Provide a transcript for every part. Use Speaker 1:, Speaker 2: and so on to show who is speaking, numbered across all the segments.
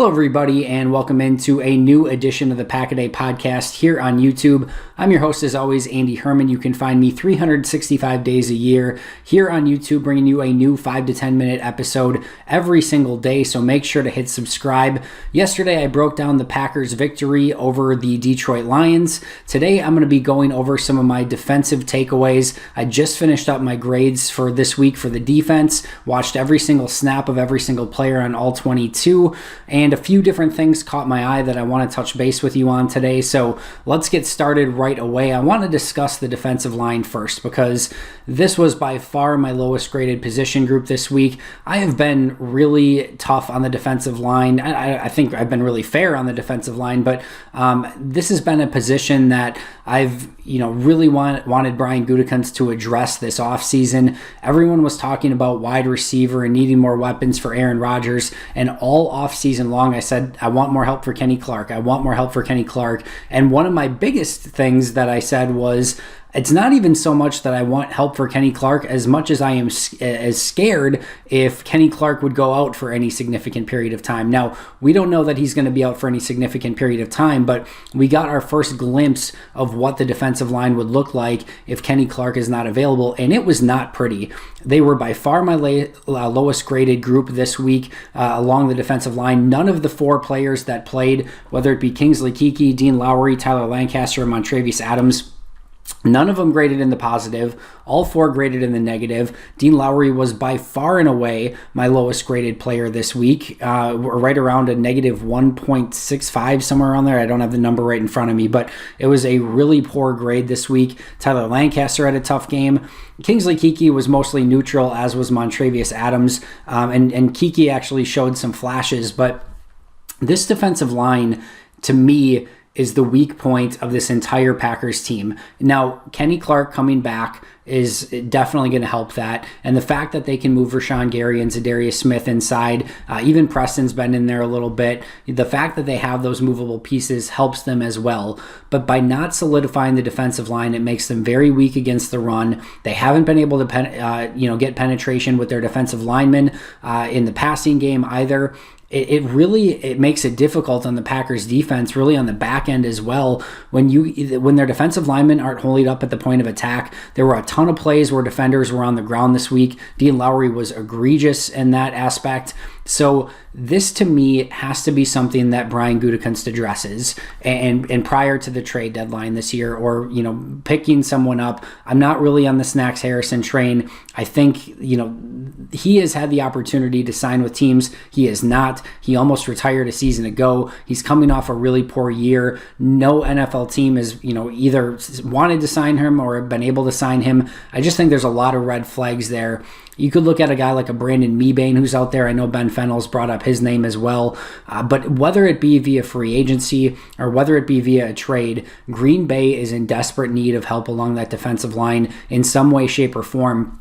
Speaker 1: Hello, everybody, and welcome into a new edition of the Pack-A-Day podcast here on YouTube. I'm your host, as always, Andy Herman. You can find me 365 days a year here on YouTube, bringing you a new 5 to 10 minute episode every single day, so make sure to hit subscribe. Yesterday, I broke down the Packers' victory over the Detroit Lions. Today, I'm going to be going over some of my defensive takeaways. I just finished up my grades for this week for the defense, watched every single snap of every single player on all 22, and a few different things caught my eye that I want to touch base with you on today. So let's get started right away. I want to discuss the defensive line first because this was by far my lowest graded position group this week. I have been really tough on the defensive line. I think I've been really fair on the defensive line, but this has been a position that I've really wanted Brian Gutekunst to address this offseason. Everyone was talking about wide receiver and needing more weapons for Aaron Rodgers, and all offseason long I said, I want more help for Kenny Clark. I want more help for Kenny Clark. And one of my biggest things that I said was, it's not even so much that I want help for Kenny Clark as much as I am as scared if Kenny Clark would go out for any significant period of time. Now, we don't know that he's going to be out for any significant period of time, but we got our first glimpse of what the defensive line would look like if Kenny Clark is not available, and it was not pretty. They were by far my lowest graded group this week along the defensive line. None of the four players that played, whether it be Kingsley Keke, Dean Lowry, Tyler Lancaster, or Montravius Adams, none of them graded in the positive. All four graded in the negative. Dean Lowry was by far and away my lowest graded player this week. Right around a negative 1.65, somewhere around there. I don't have the number right in front of me, but it was a really poor grade this week. Tyler Lancaster had a tough game. Kingsley Keke was mostly neutral, as was Montravius Adams. And Keke actually showed some flashes, but this defensive line, to me, is the weak point of this entire Packers team. Now, Kenny Clark coming back is definitely going to help that. And the fact that they can move Rashawn Gary and Zadarius Smith inside, even Preston's been in there a little bit. The fact that they have those movable pieces helps them as well. But by not solidifying the defensive line, it makes them very weak against the run. They haven't been able to get penetration with their defensive linemen in the passing game either. It really makes it difficult on the Packers defense, really on the back end as well. When their defensive linemen aren't holding up at the point of attack, there were a ton of plays where defenders were on the ground this week. Dean Lowry was egregious in that aspect. So this, to me, has to be something that Brian Gutekunst addresses. And prior to the trade deadline this year, or picking someone up, I'm not really on the Snacks Harrison train. I think he has had the opportunity to sign with teams. He is not. He almost retired a season ago. He's coming off a really poor year. No NFL team has either wanted to sign him or been able to sign him. I just think there's a lot of red flags there. You could look at a guy like a Brandon Mebane who's out there. I know Ben Fennell's brought up his name as well. But whether it be via free agency or whether it be via a trade, Green Bay is in desperate need of help along that defensive line in some way, shape, or form.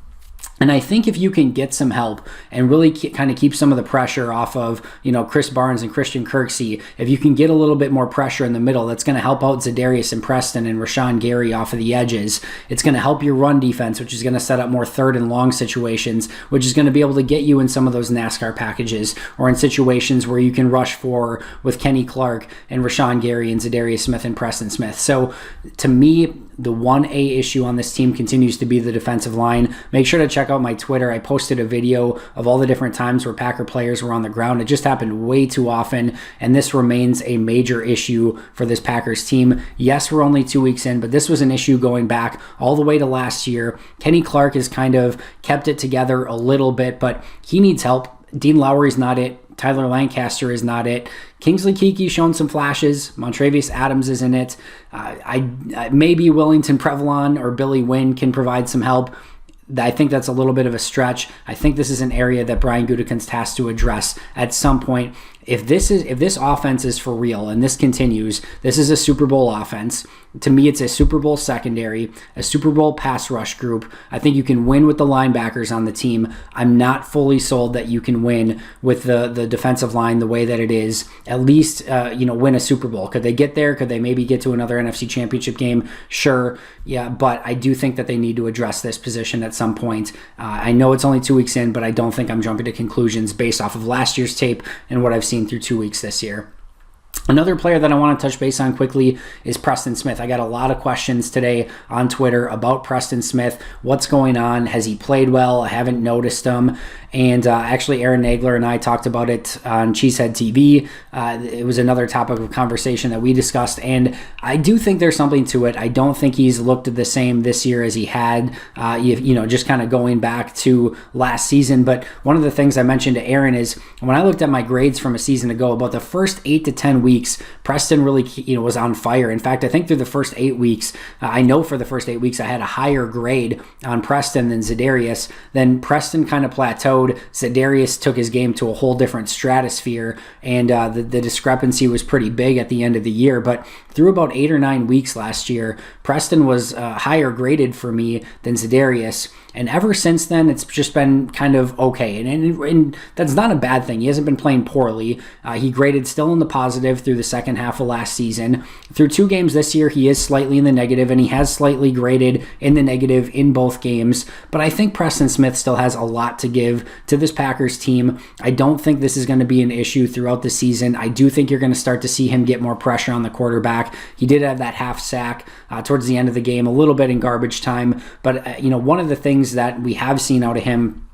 Speaker 1: And I think if you can get some help and really kind of keep some of the pressure off of, Chris Barnes and Christian Kirksey, if you can get a little bit more pressure in the middle, that's going to help out Zadarius and Preston and Rashawn Gary off of the edges. It's going to help your run defense, which is going to set up more third and long situations, which is going to be able to get you in some of those NASCAR packages or in situations where you can rush for with Kenny Clark and Rashawn Gary and Zadarius Smith and Preston Smith. So to me, the 1A issue on this team continues to be the defensive line. Make sure to check out my Twitter. I posted a video of all the different times where Packer players were on the ground. It just happened way too often, and this remains a major issue for this Packers team. Yes, we're only 2 weeks in, but this was an issue going back all the way to last year. Kenny Clark has kind of kept it together a little bit, but he needs help. Dean Lowry's not it. Tyler Lancaster is not it. Kingsley Keke shown some flashes. Montravius Adams is in it. Maybe Willington Prevalon or Billy Wynn can provide some help. I think that's a little bit of a stretch. I think this is an area that Brian Gutekunst has to address at some point. If this offense is for real and this continues, this is a Super Bowl offense. To me, it's a Super Bowl secondary, a Super Bowl pass rush group. I think you can win with the linebackers on the team. I'm not fully sold that you can win with the defensive line the way that it is. At least, win a Super Bowl. Could they get there? Could they maybe get to another NFC Championship game? Sure, yeah, but I do think that they need to address this position at some point. I know it's only 2 weeks in, but I don't think I'm jumping to conclusions based off of last year's tape and what I've seen seen through 2 weeks this year. Another player that I want to touch base on quickly is Preston Smith. I got a lot of questions today on Twitter about Preston Smith. What's going on? Has he played well? I haven't noticed him. And actually, Aaron Nagler and I talked about it on Cheesehead TV. It was another topic of conversation that we discussed, and I do think there's something to it. I don't think he's looked the same this year as he had, just kind of going back to last season. But one of the things I mentioned to Aaron is when I looked at my grades from a season ago, about the first 8 to 10 weeks, Preston really was on fire. In fact, I think through the first 8 weeks, I know for the first 8 weeks I had a higher grade on Preston than Za'Darius. Then Preston kind of plateaued. Za'Darius took his game to a whole different stratosphere, and the discrepancy was pretty big at the end of the year. But through about 8 or 9 weeks last year, Preston was higher graded for me than Za'Darius. And ever since then, it's just been kind of okay. And that's not a bad thing. He hasn't been playing poorly. He graded still in the positive through the second half of last season. Through 2 games this year, he is slightly in the negative, and he has slightly graded in the negative in both games. But I think Preston Smith still has a lot to give to this Packers team. I don't think this is going to be an issue throughout the season. I do think you're going to start to see him get more pressure on the quarterback. He did have that half sack towards the end of the game, a little bit in garbage time. But, one of the things that we have seen out of him,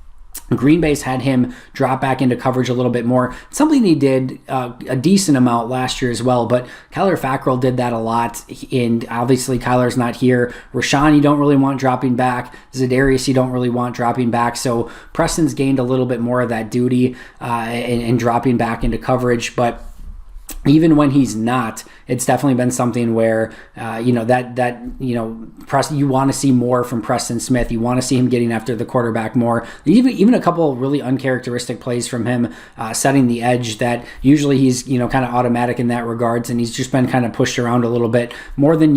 Speaker 1: Green Bay's had him drop back into coverage a little bit more. Something he did a decent amount last year as well, but Kyler Fackrell did that a lot, and obviously Kyler's not here. Rashawn, you don't really want dropping back. Za'Darius, you don't really want dropping back. So Preston's gained a little bit more of that duty in dropping back into coverage, but even when he's not, it's definitely been something where, Preston, you want to see more from Preston Smith. You want to see him getting after the quarterback more. Even a couple of really uncharacteristic plays from him, setting the edge that usually he's, kind of automatic in that regards, and he's just been kind of pushed around a little bit more than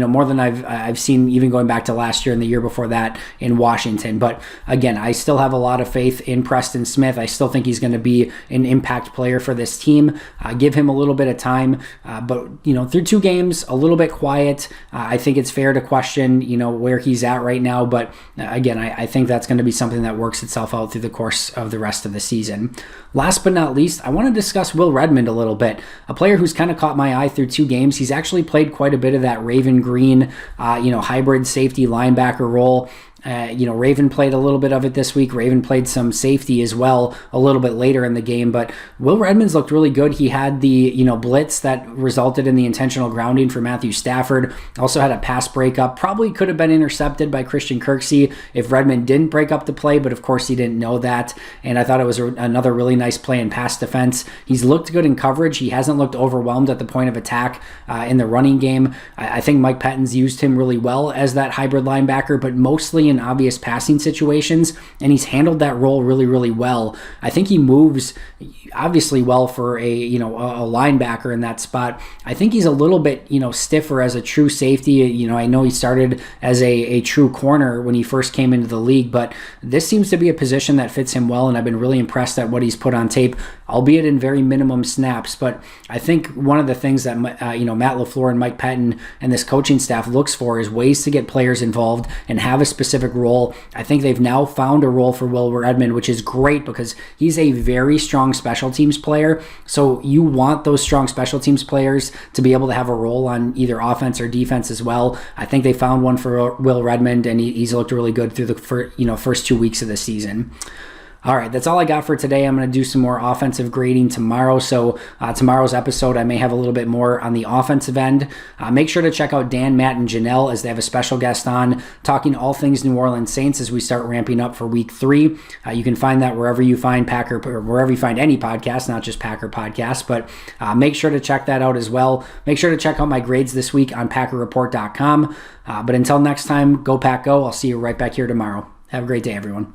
Speaker 1: more than I've seen even going back to last year and the year before that in Washington. But again, I still have a lot of faith in Preston Smith. I still think he's going to be an impact player for this team. Give him a little bit of time, but through 2 games, a little bit quiet. I think it's fair to question where he's at right now, but again, I think that's going to be something that works itself out through the course of the rest of the season. Last but not least, I want to discuss Will Redmond a little bit, a player who's kind of caught my eye through 2 games. He's actually played quite a bit of that Raven Green hybrid safety linebacker role. Raven played a little bit of it this week. Raven played some safety as well a little bit later in the game, but Will Redmond's looked really good. He had the, blitz that resulted in the intentional grounding for Matthew Stafford. Also had a pass breakup. Probably could have been intercepted by Christian Kirksey if Redmond didn't break up the play, but of course he didn't know that. And I thought it was another really nice play in pass defense. He's looked good in coverage. He hasn't looked overwhelmed at the point of attack in the running game. I think Mike Pettine's used him really well as that hybrid linebacker, but mostly in obvious passing situations, and he's handled that role really, really well. I think he moves obviously well for a linebacker in that spot. I think he's a little bit stiffer as a true safety. I know he started as a true corner when he first came into the league, but this seems to be a position that fits him well, and I've been really impressed at what he's put on tape, albeit in very minimum snaps. But I think one of the things that Matt LaFleur and Mike Pettine and this coaching staff looks for is ways to get players involved and have a specific role. I think they've now found a role for Will Redmond, which is great because he's a very strong special teams player. So you want those strong special teams players to be able to have a role on either offense or defense as well. I think they found one for Will Redmond, and he's looked really good through the first 2 weeks of the season. All right, that's all I got for today. I'm going to do some more offensive grading tomorrow. So tomorrow's episode, I may have a little bit more on the offensive end. Make sure to check out Dan, Matt, and Janelle as they have a special guest on talking all things New Orleans Saints as we start ramping up for Week 3. You can find that wherever you find Packer, or wherever you find any podcast, not just Packer podcasts. But make sure to check that out as well. Make sure to check out my grades this week on PackerReport.com. But until next time, go Pack Go. I'll see you right back here tomorrow. Have a great day, everyone.